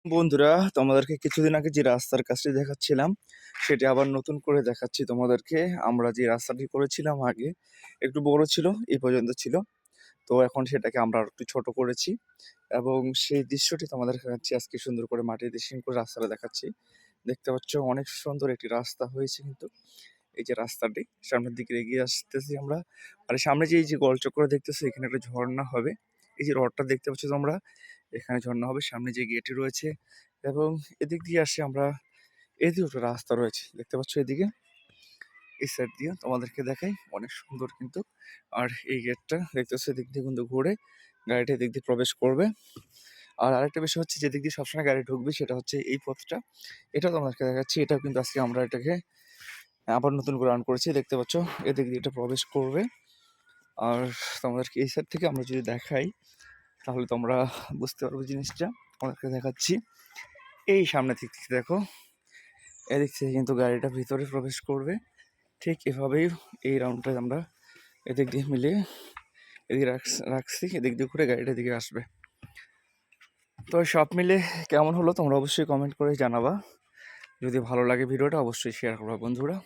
বন্ধুরা, তোমাদেরকে কিছুদিন আগে যে রাস্তার কাজটি দেখাচ্ছিলাম সেটি আবার নতুন করে দেখাচ্ছি তোমাদেরকে। আমরা যে রাস্তাটি করেছিলাম আগে একটু বড় ছিল, এই পর্যন্ত ছিল। তো এখন সেটাকে আমরা আর একটু ছোট করেছি এবং সেই দৃশ্যটি তোমাদের দেখাচ্ছি। আজকে সুন্দর করে মাটির ডিজাইন করে রাস্তাটা দেখাচ্ছি। দেখতে পাচ্ছ অনেক সুন্দর একটি রাস্তা হয়েছে কিন্তু। এই যে রাস্তাটি সামনের দিকে এগিয়ে আসতেছি আমরা, আর সামনে যে এই যে গোলচক্র দেখতেছো এখানে একটা ঝর্ণা হবে। এই যে রডটা দেখতে পাচ্ছ তোমরা, এখানে ঝর্ণা হবে। সামনে যে গেট রয়েছে এবং এদিক দিয়ে আসে আমরা, এদিকে একটা রাস্তা রয়েছে দেখতে পাচ্ছ। এদিকে এই সাইড দিয়ে তোমাদেরকে দেখাই, অনেক সুন্দর কিন্তু। আর এই গেটটা দেখতেছো, এদিক দিয়ে কিন্তু ঘুরে গাড়িটা এদিক দিয়ে প্রবেশ করবে। আর আরেকটা বিষয় হচ্ছে, যেদিক দিয়ে সবসময় গাড়ি ঢুকবে সেটা হচ্ছে এই পথটা। এটাও তোমাদেরকে দেখাচ্ছি। এটাও কিন্তু আজকে আমরা এটাকে আবার নতুন করে রান করেছি, দেখতে পাচ্ছ। এদিক দিয়ে এটা প্রবেশ করবে। আর তোমাদেরকে এই সাইড থেকে আমরা যদি দেখাই তাহলে তোমরা বুঝতে পারবে জিনিসটা। তোমাদেরকে দেখাচ্ছি, এই সামনে থেকে দেখো, এদিক থেকে কিন্তু গাড়িটা ভিতরে প্রবেশ করবে। ঠিক এভাবেই এই রাউন্ডটা আমরা এদিক দিয়ে মিলিয়ে এদিকে রাখছি, এদিক দিয়ে ঘুরে গাড়িটা এদিকে আসবে। তো সব মিলে কেমন হলো তোমরা অবশ্যই কমেন্ট করে জানাবা। যদি ভালো লাগে ভিডিওটা অবশ্যই শেয়ার করবা বন্ধুরা।